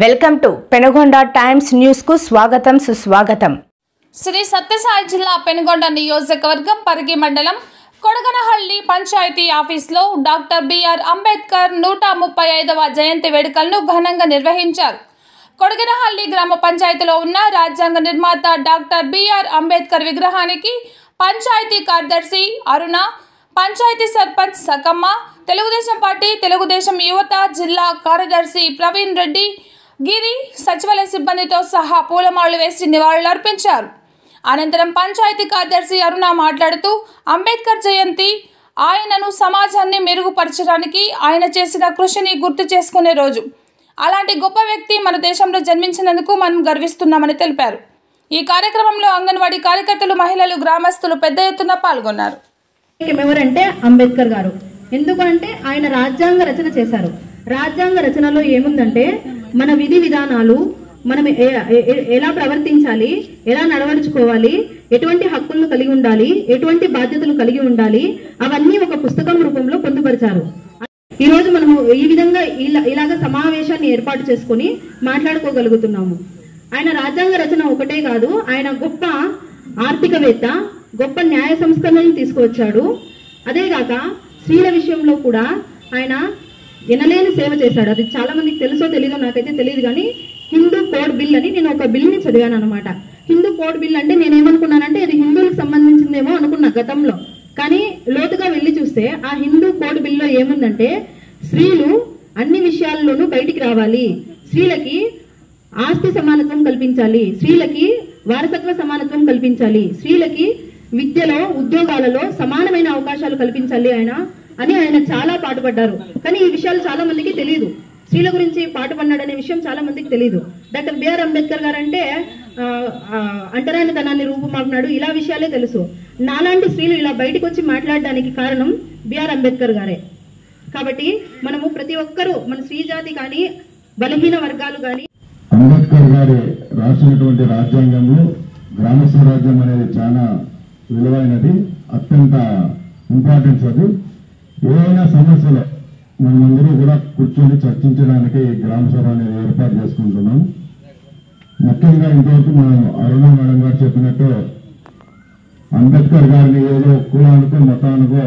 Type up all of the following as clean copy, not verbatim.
Welcome to Penugonda times news కు స్వాగతం సుస్వాగతం। శ్రీ సత్యసాయి జిల్లా పెనుగొండ నియోజకవర్గం పరిగి మండలం కొడగనహళ్లి పంచాయతీ ఆఫీసులో డాక్టర్ బిఆర్ అంబేద్కర్ 135వ జయంతి వేడుకలను ఘనంగా నిర్వహించారు। కొడగనహళ్లి గ్రామ పంచాయతీలో ఉన్న రాజ్యాంగ నిర్మాత డాక్టర్ బిఆర్ అంబేద్కర్ విగ్రహానికి పంచాయతీ కార్యదర్శి అరుణ, పంచాయతీ సర్పంచ్ సకమ్మ, తెలుగుదేశం పార్టీ తెలుగుదేశం యువత జిల్లా కార్యదర్శి ప్రవీణ్ రెడ్డి, గిరి, సచివాలయ సిబ్బందితో సహా పూలమాలలు వేసి నివాళులర్పించారు। అనంతరం పంచాయతీ కార్యదర్శి అరుణ మాట్లాడుతూ అంబేద్కర్ జయంతి ఆయనను సమాజాన్ని మెరుగుపరచడానికి ఆయన చేసిన కృషిని గుర్తు చేసుకునే రోజు। అలాంటి గొప్ప వ్యక్తి మన దేశంలో జన్మించినందుకు మనం గర్విస్తున్నామని తెలిపారు। ఈ కార్యక్రమంలో అంగన్వాడీ కార్యకర్తలు, మహిళలు, గ్రామస్తులు పెద్ద ఎత్తున పాల్గొన్నారు। ఎవరంటే అంబేద్కర్ గారు। ఎందుకంటే ఆయన రాజ్యాంగ రచన చేశారు। రాజ్యాంగ రచనలో ఏముందంటే మన విధి విధానాలు, మనం ఎలా ప్రవర్తించాలి, ఎలా నడవడుచుకోవాలి, ఎటువంటి హక్కులను కలిగి ఉండాలి, ఎటువంటి బాధ్యతలు కలిగి ఉండాలి, అవన్నీ ఒక పుస్తకం రూపంలో పొందుపరిచారు। ఈ రోజు మనము ఈ విధంగా ఇలాగ సమావేశాన్ని ఏర్పాటు చేసుకుని మాట్లాడుకోగలుగుతున్నాము। ఆయన రాజ్యాంగ రచన ఒకటే కాదు, ఆయన గొప్ప ఆర్థికవేత్త, గొప్ప న్యాయ సంస్కరణలను తీసుకువచ్చాడు। అదేగాక స్త్రీల విషయంలో కూడా ఆయన ఎనలేని సేవ చేశాడు। అది చాలా మందికి తెలుసో తెలీదో నాకైతే తెలియదు, కానీ హిందూ కోడ్ బిల్ అని నేను ఒక బిల్ని చదివాను అనమాట। హిందూ కోడ్ బిల్ అంటే నేనేమనుకున్నానంటే ఇది హిందువులకు సంబంధించిందేమో అనుకున్నా గతంలో, కానీ లోతుగా వెళ్ళి చూస్తే ఆ హిందూ కోడ్ బిల్లో ఏముందంటే స్త్రీలు అన్ని విషయాల్లోనూ బయటికి రావాలి, స్త్రీలకి ఆస్తి సమానత్వం కల్పించాలి, స్త్రీలకి వారసత్వ సమానత్వం కల్పించాలి, స్త్రీలకి విద్యలో, ఉద్యోగాలలో సమానమైన అవకాశాలు కల్పించాలి ఆయన చాలా పాటుపడ్డారు। కానీ ఈ విషయాలు చాలా మందికి తెలియదు, స్త్రీల గురించి పాటుపడ్డాడనే విషయం చాలా మందికి తెలియదు। డాక్టర్ బిఆర్ అంబేద్కర్ గారు అంటే అంటరానితనాన్ని రూపుమాపినాడు, ఇలా విషయాలే తెలుసు। నాలాంటి స్త్రీలు ఇలా బయటకు వచ్చి మాట్లాడడానికి కారణం బిఆర్ అంబేద్కర్ గారే। కాబట్టి మనము ప్రతి ఒక్కరూ, మన స్త్రీ జాతి కానీ బలహీన వర్గాలు కానీ, అంబేద్కర్ గారు రాసినటువంటి రాజ్యాంగంలో గ్రామ స్వరాజ్యం అనేది చాలా విలువైనది, అత్యంత ఇంపార్టెన్స్ అది। ఏవైనా సమస్యలు మనమందరూ కూడా కూర్చొని చర్చించడానికి గ్రామ సభ అనేది ఏర్పాటు చేసుకుంటున్నాం। ముఖ్యంగా ఇంతవరకు మనం అరుణ మేడం గారు చెప్పినట్టు అంబేద్కర్ గారిని ఏదో కులానికో మతానికో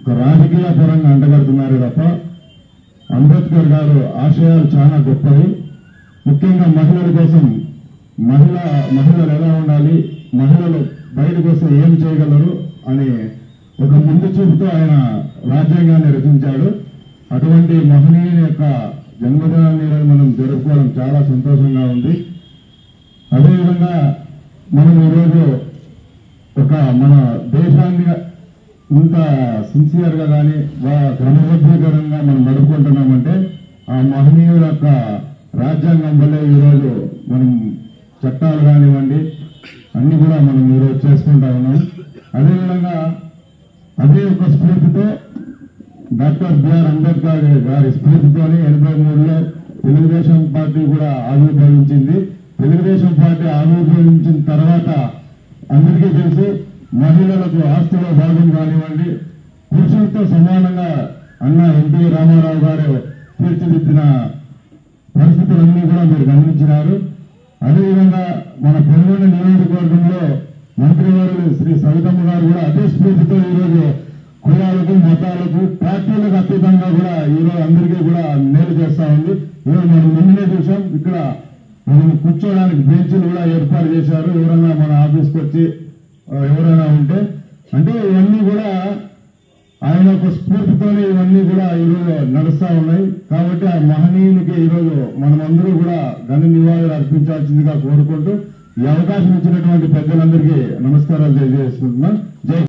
ఒక రాజకీయ పరంగా అంటగడుతున్నారు తప్ప అంబేద్కర్ గారు ఆశయాలు చాలా గొప్పవి। ముఖ్యంగా మహిళల కోసం, మహిళలు ఎలా ఉండాలి, మహిళలు బయటకు వస్తే ఏం చేయగలరు అని ఒక ముందు చూపుతో ఆయన రాజ్యాంగాన్ని రచించాడు। అటువంటి మహనీయుని యొక్క జన్మదినాన్ని మనం జరుపుకోవడం చాలా సంతోషంగా ఉంది। అదేవిధంగా మనం ఈరోజు మన దేశాన్ని ఇంత సిన్సియర్గా కానీ క్రమబద్ధీకరంగా మనం నడుపుకుంటున్నామంటే ఆ మహనీయుల యొక్క రాజ్యాంగం వల్లే ఈరోజు మనం చట్టాలు కానివ్వండి అన్ని కూడా మనం ఈరోజు చేసుకుంటా ఉన్నాం। అదేవిధంగా అదే ఒక స్ఫూర్తితో డాక్టర్ బిఆర్ అంబేద్కర్ గారి స్ఫూర్తితోనే 83లో తెలుగుదేశం పార్టీ కూడా ఆవిర్భవించింది। తెలుగుదేశం పార్టీ ఆవిర్భవించిన తర్వాత అందరికీ తెలిసి మహిళలకు ఆస్తిలో భాగం కానివ్వండి, పురుషులతో సమానంగా అన్న ఎన్టీ రామారావు గారు తీర్చిదిద్దిన పరిస్థితులన్నీ కూడా మీరు గమనించినారు। అదేవిధంగా మన పెనుగొండ నియోజకవర్గంలో మంత్రివర్యులు శ్రీ సవితమ్మ గారు కూడా అదే స్ఫూర్తితో ఈరోజు కులాలకు, మతాలకు, పార్టీలకు అతీతంగా కూడా ఈరోజు అందరికీ కూడా మేలు చేస్తా ఉంది। ఈరోజు మనం నిన్ననే చూసాం, ఇక్కడ మనం కూర్చోడానికి బెంచ్లు కూడా ఏర్పాటు చేశారు। ఎవరైనా మన ఆఫీస్కి వచ్చి ఎవరైనా ఉంటే, అంటే ఇవన్నీ కూడా ఆయన ఒక స్ఫూర్తితోనే ఇవన్నీ కూడా ఈరోజు నడుస్తా ఉన్నాయి। కాబట్టి ఆ మహనీయునికి ఈరోజు మనమందరూ కూడా ఘన నివాళులు అర్పించాల్సిందిగా కోరుకుంటూ ఈ అవకాశం ఇచ్చినటువంటి పెద్దలందరికీ నమస్కారాలు తెలియజేసుకుంటున్నాం। జై